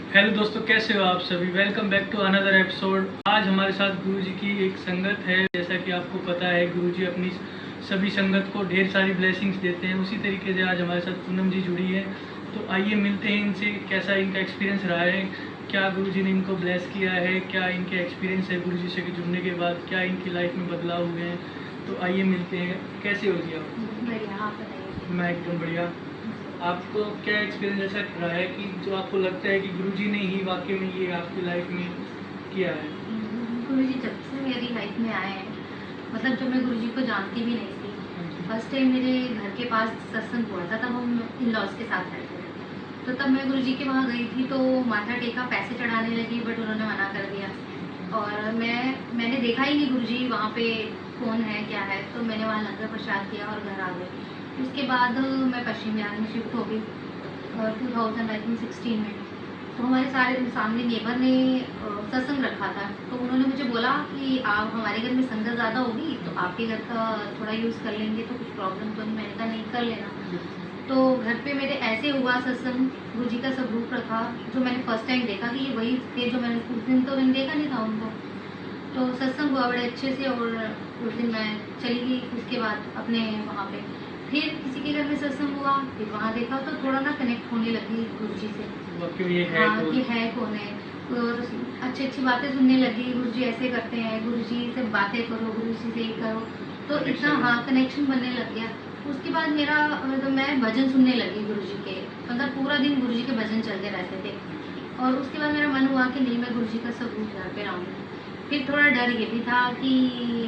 Hello दोस्तों, कैसे हो आप सभी। Welcome back to another episode. आज हमारे साथ गुरुजी की एक संगत है। जैसा कि आपको पता है, गुरुजी अपनी सभी संगत को ढेर सारी ब्लेसिंग्स देते हैं। उसी तरीके से आज हमारे साथ पूनम जी जुड़ी है। तो आइए मिलते हैं इनसे, कैसा इनका एक्सपीरियंस रहा है, क्या गुरुजी ने इनको ब्लेस किया है, क्या इनके एक्सपीरियंस है गुरुजी से जुड़ने के बाद, क्या इनकी लाइफ में बदलाव हुए हैं। तो आइए मिलते हैं। कैसे हो जी आप? बढ़िया, आप बताइए। मैं एकदम बढ़िया। आपको क्या एक्सपीरियंस ऐसा रहा है कि जो आपको लगता है कि गुरुजी ने ही वाकई में ये आपकी लाइफ में किया है? गुरुजी जब से मेरी लाइफ में आए हैं, मतलब जब मैं गुरुजी को जानती भी नहीं थी, फर्स्ट टाइम मेरे घर के पास सत्संग हुआ था, तब हम इन लॉज के साथ रहते थे। तो तब मैं गुरुजी के वहाँ गई थी, तो माथा टेका, पैसे चढ़ाने लगी, बट उन्होंने मना कर दिया। और मैंने देखा ही नहीं गुरुजी वहाँ पे कौन है क्या है, तो मैंने वहाँ लंगर प्रसाद किया और घर आ गई। उसके बाद मैं पश्चिम बिहार में शिफ्ट हो गई 2016 में। तो हमारे सारे सामने नेबर ने सत्संग रखा था, तो उन्होंने मुझे बोला कि आप हमारे घर में संगत ज़्यादा होगी तो आपके घर का थोड़ा यूज़ कर लेंगे, तो कुछ प्रॉब्लम तो नहीं। मैंने कहा नहीं, कर लेना। तो घर पे मेरे ऐसे हुआ सत्संग, गुरु जी का स्वरूप रखा, जो मैंने फर्स्ट टाइम देखा कि ये वही थे जो मैंने उस दिन तो मैंने देखा नहीं था उनको। तो सत्संग हुआ बड़े अच्छे से, और उस दिन मैं चली गई उसके बाद अपने वहाँ पे। फिर किसी के घर में सत्संग हुआ, फिर वहाँ देखा तो थोड़ा ना कनेक्ट होने लगी गुरु जी से। ये है हाँ, कौन? कि है कौन है। और अच्छी अच्छी बातें सुनने लगी, गुरु जी ऐसे करते हैं, गुरु जी से बातें करो, गुरु जी से ये करो, तो इतना हाँ कनेक्शन बनने लग गया। उसके बाद मेरा मतलब मैं भजन सुनने लगी गुरु जी के, मतलब पूरा दिन गुरु जी के भजन चलते रहते थे। और उसके बाद मेरा मन हुआ कि नहीं, मैं गुरु जी का सबूत घर पे लाऊंगी। फिर थोड़ा डर ये भी था कि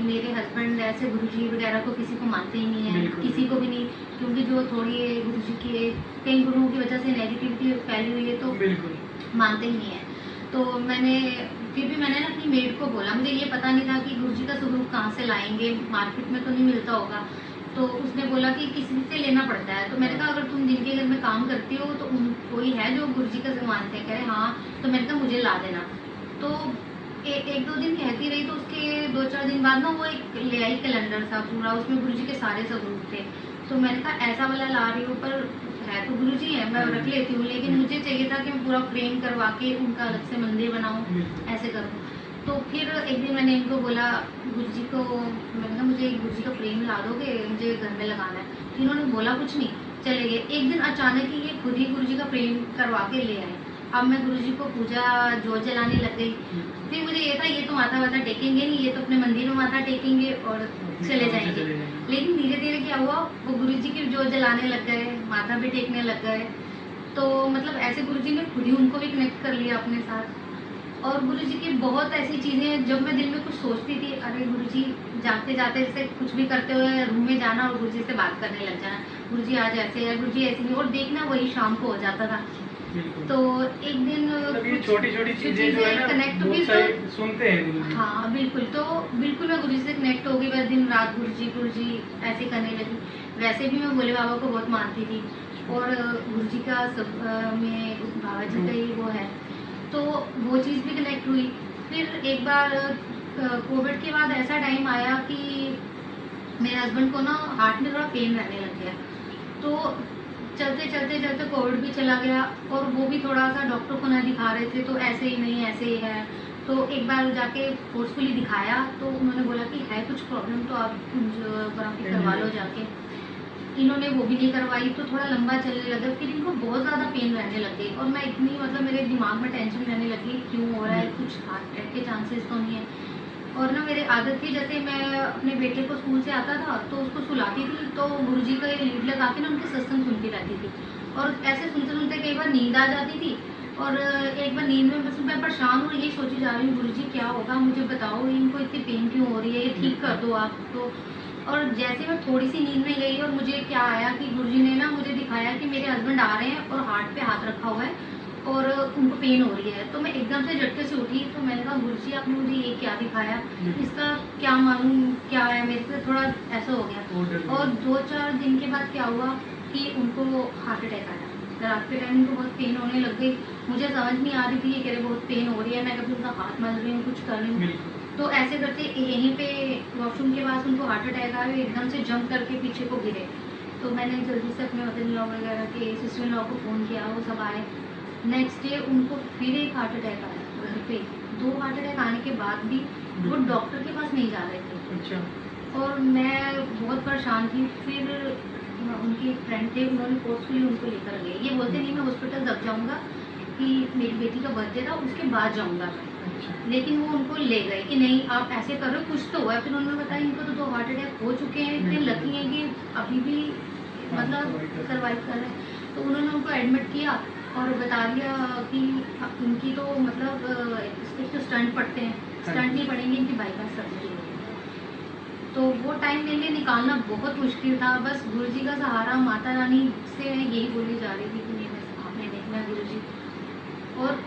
मेरे हस्बैंड ऐसे गुरुजी वगैरह को किसी को मानते ही नहीं है, किसी को भी नहीं, क्योंकि जो थोड़ी गुरुजी की कई गुरुओं की वजह से नेगेटिविटी फैली हुई है, तो बिल्कुल मानते ही नहीं है। तो फिर भी मैंने ना अपनी मेड को बोला, मुझे ये पता नहीं था कि गुरुजी का स्वरूप कहाँ से लाएंगे, मार्केट में तो नहीं मिलता होगा। तो उसने बोला कि किसी से लेना पड़ता है। तो मैंने कहा अगर तुम जिनके घर में काम करती हो तो कोई है जो गुरुजी का मानते हैं? कह रहे हाँ। तो मैंने कहा मुझे ला देना। तो एक दो दिन कहती रही, तो उसके दो चार दिन बाद ना वो एक ले आई कैलेंडर था पूरा, उसमें गुरुजी के सारे स्वरूप थे। तो मैंने कहा ऐसा वाला ला रही हूँ, पर है तो गुरुजी है, मैं रख लेती हूँ, लेकिन मुझे चाहिए था कि मैं पूरा फ्रेम करवा के उनका अलग से मंदिर बनाऊँ, ऐसे करूँ। तो फिर एक दिन मैंने इनको बोला गुरुजी को, मैंने कहा मुझे गुरुजी का फ्रेम ला दोगे, मुझे घर में लगाना है। तो इन्होंने बोला कुछ नहीं, चले गए। एक दिन अचानक ही ये खुद ही गुरुजी का फ्रेम करवा के ले आए। अब मैं गुरुजी को पूजा जोत जलाने लग गई। फिर मुझे ये था ये तो माथा वाथा टेकेंगे नहीं, ये तो अपने मंदिर में माथा टेकेंगे और चले जाएंगे। लेकिन धीरे धीरे क्या हुआ, वो गुरुजी की जोत जलाने लग गए, माथा भी टेकने लग गए। तो मतलब ऐसे गुरुजी ने खुद ही उनको भी कनेक्ट कर लिया अपने साथ। और गुरुजी की बहुत ऐसी चीज़ें, जब मैं दिल में कुछ सोचती थी, अरे गुरुजी जाते जाते जैसे कुछ भी करते हुए रूम में जाना और गुरुजी से बात करने लग जाना, गुरुजी आज ऐसे है, गुरुजी ऐसे नहीं, और देखना वही शाम को हो जाता था। तो एक दिन मतलब ये छोटी छोटी चीजें जो है ना, कनेक्ट बहुत हुई, सारे तो सुनते हैं गुरुजी। हाँ बिल्कुल। तो बिल्कुल मैं गुरुजी से कनेक्ट हो गई, बस दिन रात गुरुजी ऐसे करने लगी। वैसे भी मैं भोले बाबा को बहुत मानती थी, और गुरुजी का सब में बाबा जी का ही वो है, तो वो चीज़ भी कनेक्ट हुई। फिर एक बार कोविड के बाद ऐसा टाइम आया कि मेरे हस्बैंड को ना हार्ट में थोड़ा पेन रहने लग गया। तो चलते चलते चलते कोविड भी चला गया, और वो भी थोड़ा सा डॉक्टर को ना दिखा रहे थे, तो ऐसे ही नहीं ऐसे ही है। तो एक बार जाके फोर्सफुली दिखाया, तो उन्होंने बोला कि है कुछ प्रॉब्लम, तो आप सोनोग्राफी करवा लो जाके। इन्होंने वो भी नहीं करवाई, तो थोड़ा लंबा चलने लगा। फिर इनको बहुत ज़्यादा पेन रहने लग गई, और मैं इतनी मतलब मेरे दिमाग में टेंशन रहने लगी, क्यों हो रहा है, कुछ हार्ट अटैक के चांसेस तो नहीं है। और ना मेरी आदत थी, जैसे मैं अपने बेटे को स्कूल से आता था तो उसको सुलाती थी, तो गुरुजी का ये लीड लगा के ना उनके सत्संग सुनती रहती थी। और ऐसे सुनते सुनते कई बार नींद आ जाती थी, और एक बार नींद में बस मैं परेशान हूँ, यही सोची जा रही हूँ गुरुजी क्या होगा, मुझे बताओ इनको इतनी पेन क्यों हो रही है, ये ठीक कर दो आप तो। और जैसे मैं थोड़ी सी नींद में गई, और मुझे क्या आया कि गुरुजी ने ना मुझे दिखाया कि मेरे हस्बैंड आ रहे हैं और हार्ट पे हाथ रखा हुआ है, और उनको पेन हो रही है। तो मैं एकदम से झटके से उठी, तो मैंने कहा गुरुजी आपने मुझे ये क्या दिखाया, इसका क्या मालूम क्या है, मेरे से थोड़ा ऐसा हो गया। और दो चार दिन के बाद क्या हुआ कि उनको हार्ट अटैक आया। रात के टाइम उनको बहुत पेन होने लग गई, मुझे समझ नहीं आ रही थी, ये कह रहे बहुत पेन हो रही है, मैं कभी उनका हाथ मल रही हूँ, कुछ कर रही हूँ। तो ऐसे करते यहीं पे वॉशरूम के पास उनको हार्ट अटैक आया, एकदम से जंप करके पीछे को गिरे। तो मैंने जल्दी से अपने मदर इन लॉ वगैरह के सिस्टर इन लॉ को फ़ोन किया, वो सब आए। नेक्स्ट डे उनको फिर एक हार्ट अटैक आया घर पे। 2 हार्ट अटैक आने के बाद भी वो डॉक्टर के पास नहीं जा रहे थे। अच्छा। और मैं बहुत परेशान थी। फिर उनके एक फ्रेंड थे, उन्होंने फोर्सफुली उनको लेकर गए। ये बोलते नहीं मैं हॉस्पिटल जब जाऊंगा कि मेरी बेटी का बर्थडे था उसके बाद जाऊंगा मैं, अच्छा। लेकिन वो उनको ले गए कि नहीं आप ऐसे कर रहे हो, कुछ तो हुआ है। फिर उन्होंने बताया इनको तो 2 हार्ट अटैक हो चुके हैं, इतने लकी हैं कि अभी भी मतलब सर्वाइव कर रहे हैं। तो उन्होंने उनको एडमिट किया और बता दिया कि इनकी तो मतलब एक तो स्टंट पड़ते हैं, स्टंट नहीं पड़ेंगे, इनकी बाईपास सर्जरी होगी। तो वो टाइम मेरे लिए निकालना बहुत मुश्किल था। बस गुरुजी का सहारा, माता रानी से यही बोली जा रही थी कि नहीं बस आपने देखना है गुरुजी। और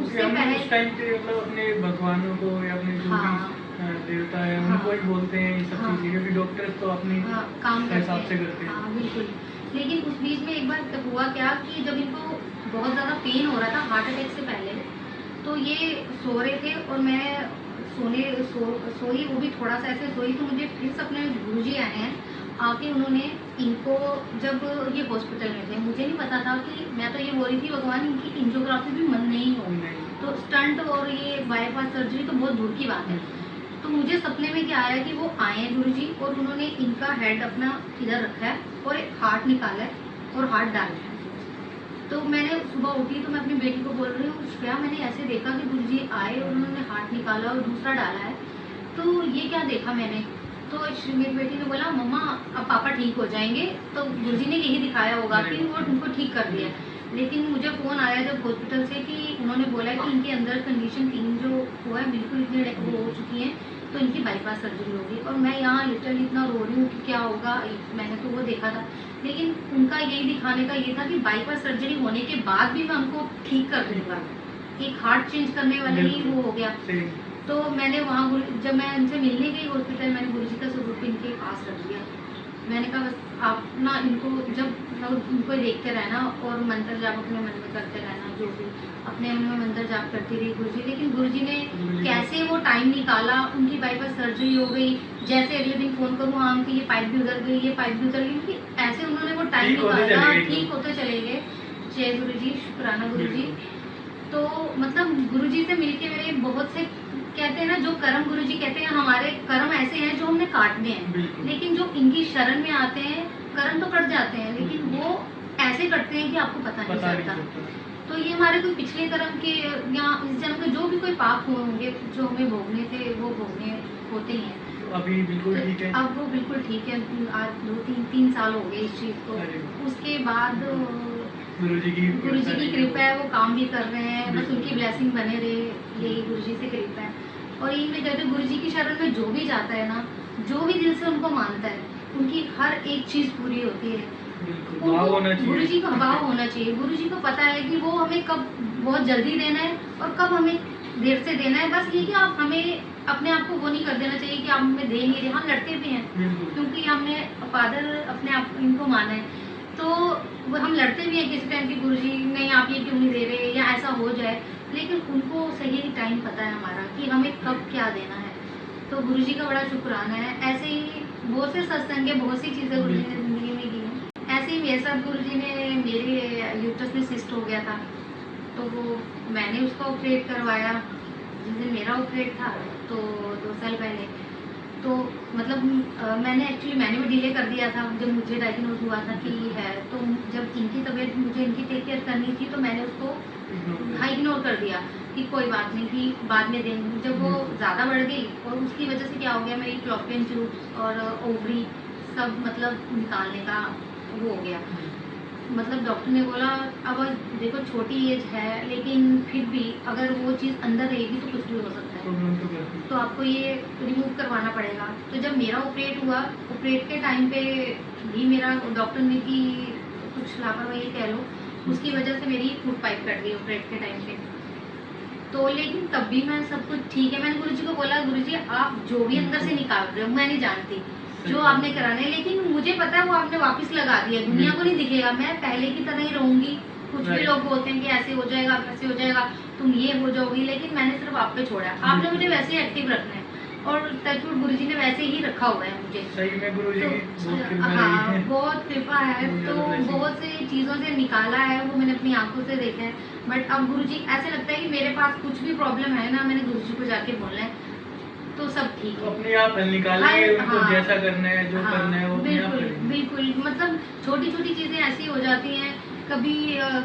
उससे हम पहले उस टाइम पे मतलब अपने भगवानों को या अपने जो हाँ, भी देवता है हाँ, उनको ही बोलते हैं ये सब हाँ, चीज़ें, क्योंकि डॉक्टर्स तो अपने हाँ, काम करते हिसाब से हैं। करते हैं। हाँ बिल्कुल। लेकिन उस बीच में एक बार हुआ क्या कि जब इनको बहुत ज़्यादा पेन हो रहा था हार्ट अटैक से पहले, तो ये सो रहे थे और मैं सोई, वो भी थोड़ा सा ऐसे सोई। तो मुझे फिर सपने में गुरुजी आए हैं। आके उन्होंने इनको, जब ये हॉस्पिटल में थे, मुझे नहीं पता था कि मैं तो ये बोल रही थी भगवान इनकी एंजियोग्राफी भी मन नहीं हो, तो स्टंट और ये बाईपास सर्जरी तो बहुत दूर की बात है। तो मुझे सपने में क्या आया कि वो आए हैं गुरुजी और उन्होंने इनका हेड अपना इधर रखा है और एक हार्ट निकाला है और हार्ट डाला है। तो मैंने सुबह उठी तो मैं अपनी बेटी को बोल रही हूँ श्रेया मैंने ऐसे देखा कि गुरुजी आए और उन्होंने हार्ट निकाला और दूसरा डाला है, तो ये क्या देखा मैंने। तो मेरी बेटी ने बोला मम्मा अब पापा ठीक हो जाएंगे, तो गुरुजी ने यही दिखाया होगा कि वो उनको ठीक कर दिया। लेकिन मुझे फ़ोन आया जब हॉस्पिटल से कि उन्होंने बोला कि इनके अंदर कंडीशन 3 जो हुआ है बिल्कुल इतनी वो हो चुकी हैं, तो इनकी बाईपास सर्जरी होगी। और मैं यहाँ लिटरली इतना रो रही हूँ कि क्या होगा, मैंने तो वो देखा था। लेकिन उनका यही दिखाने का ये था कि बाईपास सर्जरी होने के बाद भी मैं उनको ठीक कर दूंगा। एक हार्ट चेंज करने वाला ही वो हो गया। तो मैंने वहाँ जब मैं उनसे मिलने गई हॉस्पिटल, मैंने गुरुजी का स्वरूप इनके पास रख दिया। मैंने कहा बस आप ना इनको जब उनको देखते रहना और मंत्र जाप अपने मन में करते रहना, जो भी अपने मन में मंत्र जाप करती रही गुरुजी। लेकिन गुरुजी ने कैसे वो टाइम निकाला, उनकी बाईपास सर्जरी हो गई। जैसे अगले दिन फोन करूँ हाँ उनकी ये पाइप भी उधर गई, ये पाइप भी उधर गई, ऐसे उन्होंने वो टाइम निकाला, ठीक होते चले गए। जय गुरुजी, शुक्राना गुरुजी। तो मतलब गुरुजी से मिलके मेरे बहुत से, कहते हैं ना जो कर्म, गुरुजी कहते हैं हमारे कर्म ऐसे हैं जो हमने काटने हैं, लेकिन जो इनकी शरण में आते हैं कर्म तो कट जाते हैं, लेकिन वो ऐसे कटते हैं कि आपको पता नहीं चलता। तो ये हमारे कोई पिछले कर्म के या इस जन्म के जो भी कोई पाप हुए होंगे जो हमें भोगने थे वो भोगने होते ही हैं। अभी बिल्कुल ठीक है, अब वो बिल्कुल ठीक है। आज 2-3 साल हो गए इस चीज़ को। उसके बाद गुरुजी की कृपा है, वो काम भी कर रहे हैं, बस उनकी ब्लेसिंग बने रहे, यही गुरुजी से कृपा है। और यही मैं कहती हूँ गुरुजी की शरण में जो भी जाता है ना, जो भी दिल से उनको मानता है, उनकी हर एक चीज़ पूरी होती है। गुरुजी का भाव होना चाहिए। गुरुजी को पता है कि वो हमें कब बहुत जल्दी देना है और कब हमें देर से देना है। बस ये कि आप हमें अपने आप को वो नहीं कर देना चाहिए कि आप हमें दे नहीं रहे। हम लड़ते भी हैं क्योंकि हमने फादर अपने आप इनको माना है, तो वो हम लड़ते भी हैं किसी टाइम की गुरुजी नहीं आप ये क्यों नहीं दे रहे या ऐसा हो जाए, लेकिन उनको सही टाइम पता है हमारा कि हमें कब क्या देना है। तो गुरुजी का बड़ा शुक्राना है। ऐसे ही बहुत से सत्संग है, बहुत सी चीज़ें गुरुजी ने ज़िंदगी में की हैं। ऐसे ही मेरे साथ गुरुजी ने, मेरे यूट्रस में सिस्ट हो गया था, तो वो मैंने उसका ऑपरेट करवाया जिस दिन मेरा ऑपरेट था, तो 2 साल पहले। तो मतलब मैंने भी डिले कर दिया था जब मुझे डायग्नोज हुआ था कि है। तो जब इनकी तबीयत मुझे इनकी टेक केयर करनी थी तो मैंने उसको इग्नोर कर दिया कि कोई बात नहीं कि बाद में देंगे। जब वो ज़्यादा बढ़ गई और उसकी वजह से क्या हो गया, मेरी फ्लॉपियन ट्यूब्स और ओवरी सब मतलब निकालने का वो हो गया। मतलब डॉक्टर ने बोला अब देखो छोटी एज है लेकिन फिर भी अगर वो चीज़ अंदर रहेगी तो कुछ भी हो सकता है, तो आपको ये रिमूव करवाना पड़ेगा। तो जब मेरा ऑपरेट हुआ, ऑपरेट के टाइम पे भी मेरा डॉक्टर ने कि कुछ लापरवाही कह लो, उसकी वजह से मेरी फूड पाइप कट गई ऑपरेट के टाइम पे। तो लेकिन तब भी मैं सब कुछ ठीक है। मैंने गुरुजी को बोला गुरुजी आप जो भी अंदर से निकाल रहे हो मैं नहीं जानती, जो आपने कराना है, लेकिन मुझे पता है वो आपने वापस लगा दिया, दुनिया को नहीं दिखेगा, मैं पहले की तरह ही रहूंगी। कुछ भी लोग बोलते हैं कि ऐसे हो जाएगा वैसे हो जाएगा, तुम ये हो जाओगी, लेकिन मैंने सिर्फ आप पे छोड़ा। आपने मुझे वैसे ही एक्टिव रखना है। और टचवुड गुरुजी ने वैसे ही रखा हुआ है मुझे। सही में गुरुजी तो की बहुत कृपा रही हाँ, है। बहुत कृपा है। बहुत तो ज़्यादा blessing। बहुत सी चीज़ों से निकाला है, वो मैंने अपनी आंखों से देखा है। बट अब गुरुजी ऐसे लगता है कि मेरे पास कुछ भी प्रॉब्लम है ना, मैंने गुरुजी को जाके बोलना है तो सब ठीक तो है। अपने आप हल निकालेंगे, उनको हाँ, जैसा करना है, जो हाँ, करना है वो अपने आप बिल्कुल, करेंगे। बिल्कुल। मतलब छोटी-छोटी चीज़ें ऐसी हो जाती हैं, कभी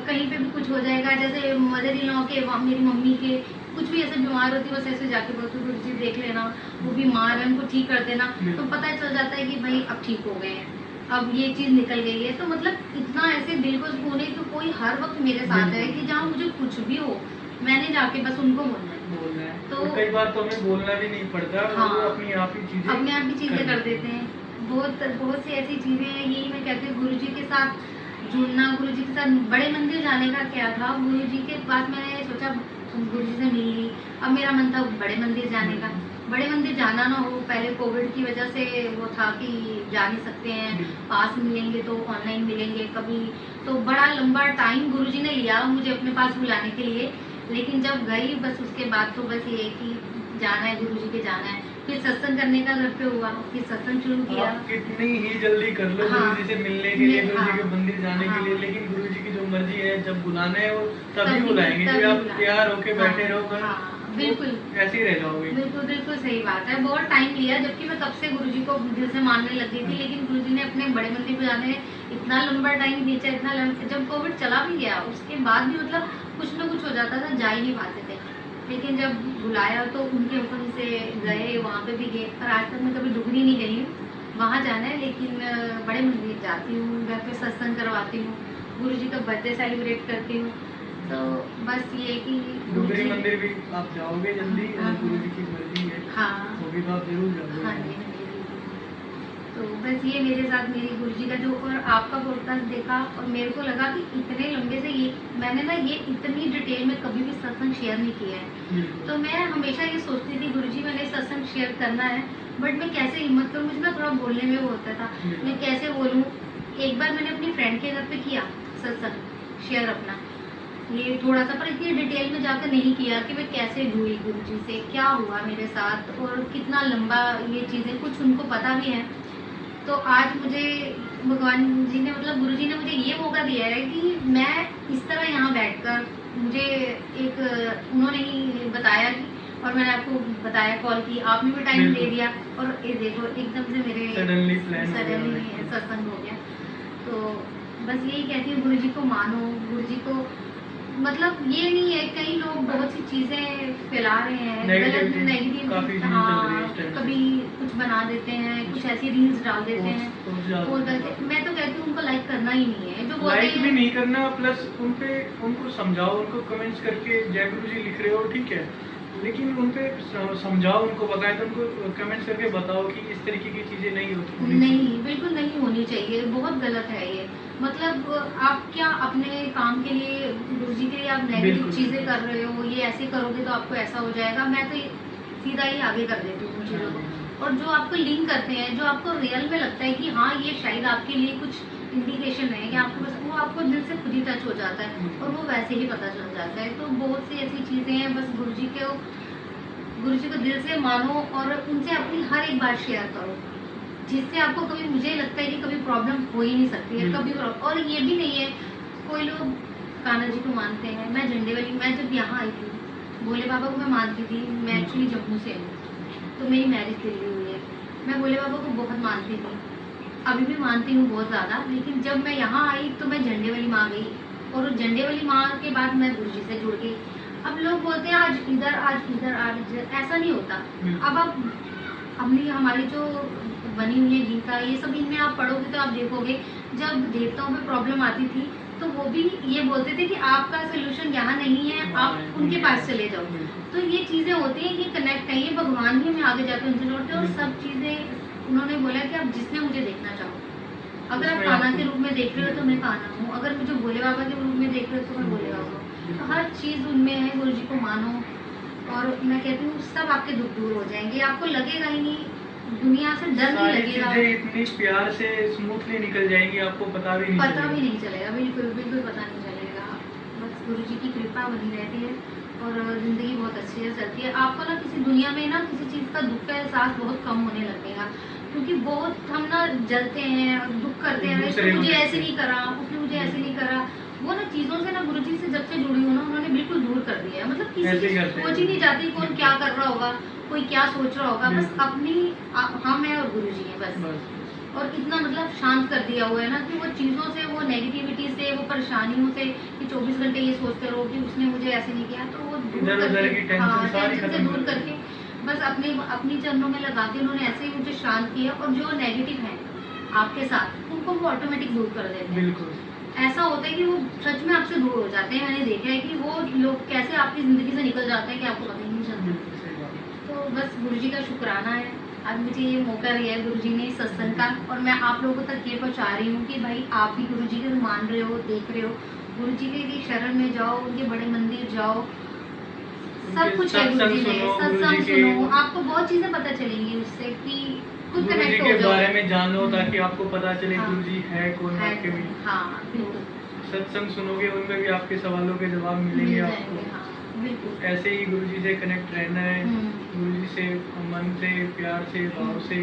कहीं पे भी कुछ हो जाएगा, जैसे मदर इन लॉ के, मेरी मम्मी के कुछ भी ऐसे बीमार होती है, बस ऐसे जाके बोलती हूँ गुरुजी देख लेना, वो बीमार है, उनको ठीक कर देना, तो पता चल जाता है कि भाई अब ठीक हो गए हैं, अब ये चीज़ निकल गई है। तो मतलब इतना ऐसे दिल को सुकून है कि कोई हर वक्त मेरे साथ है कि जहाँ मुझे कुछ भी हो, मैंने जाके बस उनको बोलना है। बोलना है तो और कई बार तो हमें बोलना भी नहीं पड़ता, हाँ, वो अपनी आप ही चीजें अपने आप ही चीज़ें कर देते हैं। बहुत बहुत सी ऐसी चीज़ें हैं, यही मैं कहती हूँ गुरुजी के साथ जुड़ना, गुरुजी के साथ बड़े मंदिर जाने का क्या था, गुरुजी के पास मैंने सोचा गुरुजी से मिल ली, अब मेरा मन था बड़े मंदिर जाने का। बड़े मंदिर जाना ना हो, पहले कोविड की वजह से वो था कि जा नहीं सकते हैं, पास मिलेंगे तो ऑनलाइन मिलेंगे कभी, तो बड़ा लंबा टाइम गुरुजी ने लिया मुझे अपने पास बुलाने के लिए। लेकिन जब गई बस उसके बाद तो बस ये कि जाना है, गुरुजी के जाना है। फिर सत्संग करने का घर पे हुआ, फिर सत्संग शुरू किया। आप कितनी ही जल्दी कर लो हाँ, गुरुजी से मिलने के लिए, गुरुजी हाँ, के मंदिर जाने हाँ, के लिए, लेकिन गुरुजी की जो मर्जी है, जब बुलाना है वो तभी तभी बुलाएंगे। तभी जो आप बुलाएंगे। तैयार होके बैठे हाँ, रहो हाँ, तो बिल्कुल। ऐसे ही रह जाओगे। बिल्कुल, बिल्कुल सही बात है। बहुत टाइम लिया, जबकि मैं कब से गुरुजी को दिल से मानने लग गई थी, लेकिन गुरुजी ने अपने बड़े मंदिर पे जाने में इतना लंबा टाइम खींचा, इतना जब कोविड चला भी गया, उसके बाद भी मतलब कुछ ना कुछ हो जाता था, जा ही नहीं पाते थे। लेकिन जब बुलाया तो उनके हुक्म से गए, वहाँ पे भी गए। पर आज तक मैं कभी डुगरी नहीं गई हूँ, वहाँ जाना है, लेकिन बड़े मंदिर जाती हूँ, घर पे सत्संग करवाती हूँ, गुरुजी का बर्थडे सेलिब्रेट करती हूँ। तो बस ये कि डुगरी गुरुजी मंदिर भी आप जाओगे जल्दी, हाँ, और गुरुजी की मर्जी है हाँ, वो भी तो आप जरूर हाँ जी, जाओगे। हाँ जी, हाँ जी। तो बस ये मेरे साथ मेरी गुरुजी का जो, और आपका पॉडकास्ट देखा और मेरे को लगा कि इतने लंबे से ये मैंने ना ये इतनी डिटेल में कभी भी सत्संग शेयर नहीं किया है। तो मैं हमेशा ये सोचती थी गुरुजी मैंने सत्संग शेयर करना है, बट मैं कैसे हिम्मत करूँ, मुझे ना थोड़ा बोलने में वो होता था, मैं कैसे बोलूँ। एक बार मैंने अपनी फ्रेंड के घर पे किया सत्संग शेयर अपना, ये थोड़ा सा, पर इतनी डिटेल में जाकर नहीं किया कि मैं कैसे जुड़ी गुरुजी से, क्या हुआ मेरे साथ और कितना लंबा ये चीज़ें कुछ उनको पता भी है। तो आज मुझे भगवान जी ने, मतलब गुरुजी ने मुझे ये मौका दिया है कि मैं इस तरह यहाँ बैठकर, मुझे एक उन्होंने ही बताया कि, और मैंने आपको बताया, कॉल की, आपने भी टाइम दे दिया, और ये देखो एकदम से मेरे सडनली प्लान सडनली सत्संग हो गया। तो बस यही कहती हूँ, गुरुजी को मानो, गुरुजी को, मतलब ये नहीं है, कई लोग बहुत सी चीजें फैला रहे हैं, गलत काफी चीजें चल रही नेगेटिव, है हाँ, इस टाइम कभी कुछ बना देते हैं, कुछ ऐसी रील्स डाल देते हैं, और मैं तो कहती हूँ उनको लाइक करना ही नहीं है, जो बोलते लाइक भी हैं। नहीं करना, प्लस उनको समझाओ, उनको कमेंट्स करके जय गुरु जी लिख रहे हो ठीक है, लेकिन उनपे समझाओ, उनको बताए, तो उनको कमेंट्स करके बताओ कि इस तरीके की चीजें नहीं होती। नहीं, बिल्कुल नहीं होनी चाहिए, बहुत गलत है ये। मतलब आप क्या अपने काम के लिए, गुरुजी के लिए आप नेगेटिव बिल्कुल। चीजें कर रहे हो, ये ऐसे करोगे तो आपको ऐसा हो जाएगा, मैं तो सीधा ही आगे कर देती हूँ उन चीज़ों को। और जो आपको लिंक करते हैं, जो आपको रियल में लगता है कि हाँ ये शायद आपके लिए कुछ इंडिकेशन है कि आपको, बस वो आपको दिल से खुद ही टच हो जाता है, और वो वैसे ही पता चल जाता है। तो बहुत सी ऐसी चीज़ें हैं, बस गुरुजी को दिल से मानो, और उनसे अपनी हर एक बात शेयर करो, जिससे आपको कभी, मुझे लगता है कि कभी प्रॉब्लम हो ही नहीं सकती है कभी। और ये भी नहीं है, कोई लोग कान्हा जी को मानते हैं, मैं झंडे वाली, मैं जब यहाँ आई थी, भोले बाबा को मैं मानती थी, मैं एक्चुअली जम्मू से हूँ, तो मेरी मैरिज दिल्ली हुई है, मैं भोले बाबा को बहुत मानती थी, अभी भी मानती हूँ बहुत ज़्यादा। लेकिन जब मैं यहाँ आई तो मैं झंडे वाली माँ गई, और उस झंडे वाली माँ के बाद मैं गुरुजी से जुड़ गई। अब लोग बोलते हैं आज इधर, आज इधर, आज इधर, ऐसा नहीं होता। अब आप अपनी, हमारी जो बनी हुई है गीता, ये सब इनमें आप पढ़ोगे तो आप देखोगे, जब देवताओं में प्रॉब्लम आती थी तो वो भी ये बोलते थे कि आपका सोल्यूशन यहाँ नहीं है, आप उनके पास चले जाओ। तो ये चीज़ें होती हैं, ये कनेक्ट है, ये भगवान ही हमें आगे जाकर उनसे जोड़ते हैं। और सब चीज़ें उन्होंने बोला कि आप जिसमें मुझे देखना चाहो, अगर आप कान्हा के रूप में देख रहे हो तो मैं कान्हा हूँ, अगर मुझे भोले बाबा के रूप में देख रहे हो तो मैं भोले बाबा हूँ। तो हर चीज़ उनमें है, गुरु जी को मानो, और मैं कहती हूँ सब आपके दुख दूर हो जाएंगे, आपको लगेगा ही नहीं, दुनिया से डर नहीं सारी लगेगा, चीजें इतनी प्यार से स्मूथली निकल जाएंगी, आपको पता भी नहीं पता भी नहीं चलेगा, बिल्कुल बिल्कुल पता नहीं चलेगा। बस गुरु जी की कृपा बनी रहती है और ज़िंदगी बहुत अच्छी से चलती है। आपको ना किसी दुनिया में ना किसी चीज़ का दुःख का एहसास बहुत कम होने लगेगा, क्योंकि बहुत हम ना जलते हैं और दुःख करते हैं, दूसरे इसने को मुझे देखते ऐसे हैं। नहीं करा, उसने मुझे ऐसे नहीं करा। वो ना चीज़ों से ना गुरुजी से जब से जुड़ी हूँ ना, उन्होंने बिल्कुल दूर कर दिया है। मतलब किसी ऐसे की ही करते हैं। सोच ही नहीं जाती कौन क्या कर रहा होगा, कोई क्या सोच रहा होगा, बस बिल्कुल। अपनी हम हैं और गुरुजी हैं बस। बस और इतना मतलब शांत कर दिया हुआ है ना कि वो चीज़ों से, वो नेगेटिविटी से, वो परेशानियों से कि 24 घंटे ये सोचते रहो कि उसने मुझे ऐसे नहीं किया, तो वो दूर इधर-उधर की करके, टेंशन हाँ, सारी टेंशन से खत्म दूर कर करके दी। बस अपने अपनी चरणों में लगा के उन्होंने ऐसे ही मुझे शांत किया, और जो नेगेटिव है आपके साथ उनको वो ऑटोमेटिक दूर कर देते हैं। बिल्कुल। ऐसा होता है कि वो सच में आपसे दूर हो जाते हैं। मैंने देखा है कि वो लोग कैसे आपकी ज़िंदगी से निकल जाते हैं कि आपको पता ही नहीं चलता। बिल्कुल सही बात है। तो बस गुरुजी का शुक्राना है, आज मुझे ये मौका दिया है गुरुजी ने इस सत्संग का, और मैं आप लोगों तक ये पहुंचा रही हूँ कि भाई आप भी गुरुजी को मान रहे हो, देख रहे हो, गुरुजी के शरण में जाओ, उनके बड़े मंदिर जाओ, सब उनके कुछ है सत्संग गुरुजी में, सुनो, सत्संग गुरुजी के सुनो, आपको बहुत चीज़ें पता चलेंगी उससे कि खुद गुरुजी कनेक्ट के हो जाओ। बारे में जानो, ताकि आपको पता चले हाँ। गुरुजी है कौन है आपके कौन? भी। हाँ, बिल्कुल। सत्संग सुनोगे, उनमें भी आपके सवालों के जवाब मिल मिलेंगे जाएंगे, आपको। हाँ, बिल्कुल। ऐसे ही गुरुजी से कनेक्ट रहना है, हम्म, गुरुजी से मन से, प्यार से, भाव से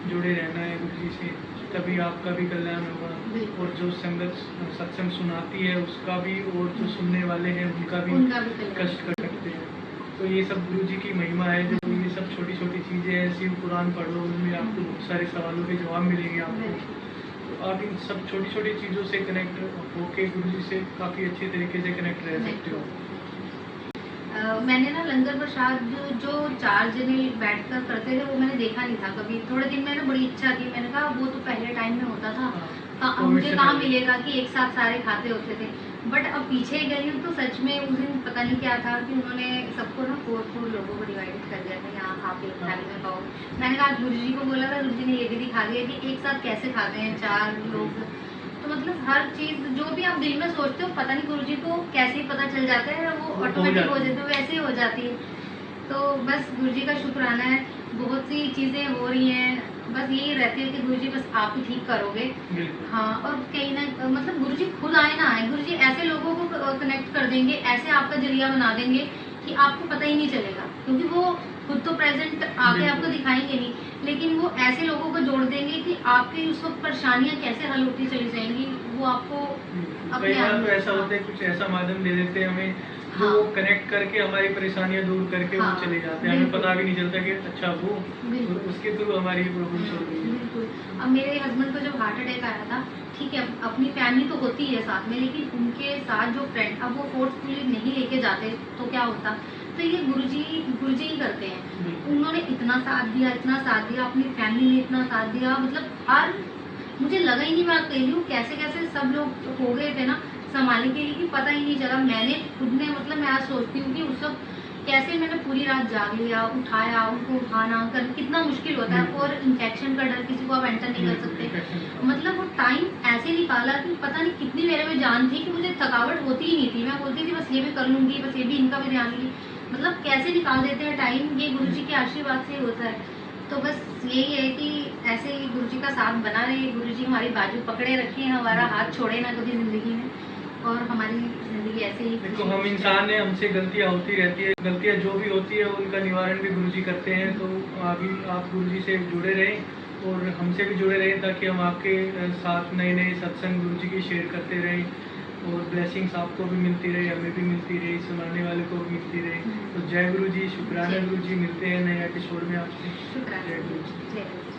जुड़े रहना है गुरुजी से, तभी आपका भी कल्याण होगा। बिल्कुल। और जो संगत सत्संग सुनाती है उसका भी, और जो सुनने वाले हैं उनका भी उनका भी कल्याण। कष्ट कर सकते हैं। तो ये सब गुरुजी की महिमा है। जो ये सब छोटी छोटी चीज़ें हैं, शिव पुराण पढ़ो, उनमें आपको बहुत सारे सवालों के जवाब मिलेंगे आपको। बिल्कुल। तो आप इन सब छोटी छोटी चीज़ों से कनेक्ट होके गुरुजी से काफ़ी अच्छे तरीके से कनेक्ट रह सकते हो। मैंने ना लंगर प्रसाद जो 4 जने बैठकर करते थे वो मैंने देखा नहीं था कभी। थोड़े दिन मैंने बड़ी इच्छा की, मैंने कहा वो तो पहले टाइम में होता था, कोविड मुझे से कहाँ पहले। मिलेगा कि एक साथ सारे खाते होते थे। बट अब पीछे गई हूँ तो सच में उस दिन पता नहीं क्या था कि उन्होंने सबको ना 4 लोगों को डिवाइड कर दिया था, यहाँ आप एक थाली में खाओ। मैंने कहा गुरु जी को बोला था, गुरु जी ने ये भी दिखा दिया कि एक साथ कैसे खाते हैं 4 लोग। तो मतलब हर चीज़ जो भी आप दिल में सोचते हो, पता नहीं गुरुजी को कैसे ही पता चल जाता है, वो हो ऑटोमेटिक हो जाती है। जाती है, वैसे ही हो जाती है। तो बस गुरुजी का शुक्राना है, बहुत सी चीज़ें हो रही हैं, बस यही रहती है कि गुरुजी बस आप ही ठीक करोगे। बिल्कुल। हाँ, और कहीं ना मतलब गुरुजी खुद आए ना आए, गुरुजी ऐसे लोगों को कनेक्ट कर देंगे, ऐसे आपका जरिया बना देंगे कि आपको पता ही नहीं चलेगा, क्योंकि वो खुद तो प्रेजेंट आके आपको बिल्कुल। दिखाएंगे नहीं, लेकिन वो ऐसे लोगों को जोड़ देंगे कि आपकी उस वक्त परेशानियां कैसे हल होती चली जाएंगी, वो आपको कई बार तो ऐसा हाँ, होता है, कुछ ऐसा माध्यम दे देते हैं हमें जो हाँ, कनेक्ट करके हमारी परेशानियां दूर करके हाँ, वो चले जाते हैं, हमें बिल्कुल। पता भी नहीं चलता कि अच्छा वो बिल्कुल। उसके थ्रू हमारी प्रॉब्लम सॉल्व हुई है। बिल्कुल। अब मेरे हस्बैंड को जब हार्ट अटैक आया था, ठीक है, अपनी फैमिली तो होती है साथ में, लेकिन उनके साथ जो फ्रेंड, अब वो फोर्सफुली नहीं लेके जाते तो क्या होता, तो ये गुरुजी ही करते हैं। बिल्कुल। उन्होंने इतना साथ दिया, अपनी फैमिली ने इतना साथ दिया, मतलब हर, मुझे लगा ही नहीं, मैं कह रही हूँ कैसे कैसे सब लोग हो गए थे ना संभालने के लिए कि पता ही नहीं चला। मैंने खुद ने, मतलब मैं आज सोचती हूँ कि उस वक्त कैसे मैंने पूरी रात जाग लिया, उठाया, उनको उठाना कर कितना मुश्किल होता है, और इन्फेक्शन का डर, किसी को आप एंटर नहीं कर सकते। मतलब वो टाइम ऐसे निकाला कि पता नहीं कितनी मेरे में जान थी कि मुझे थकावट होती ही नहीं थी, मैं बोलती थी बस ये भी कर लूँगी, बस ये भी, इनका भी ध्यान लूँगी। मतलब कैसे निकाल देते हैं टाइम, ये गुरुजी के आशीर्वाद से होता है। तो बस यही है कि ऐसे ही गुरुजी का साथ बना रहे, गुरुजी हमारी बाजू पकड़े रखें, हमारा हाथ छोड़े ना कभी ज़िंदगी में, और हमारी ज़िंदगी ऐसे ही देखो, हम इंसान हैं, हमसे गलतियां होती रहती है, गलतियां जो भी होती है उनका निवारण भी गुरुजी करते हैं। तो अभी आप गुरुजी से जुड़े रहें और हमसे भी जुड़े रहें, ताकि हम आपके साथ नए नए सत्संग गुरुजी की शेयर करते रहें, और ब्लेसिंग्स आपको भी मिलती रहे, हमें भी मिलती रही, सुनाने वाले को भी मिलती रहे। तो जय गुरुजी, शुक्राना गुरुजी, मिलते हैं नए एपिसोड में आपसे। शुक्राना। जय गुरुजी। जय गुरु।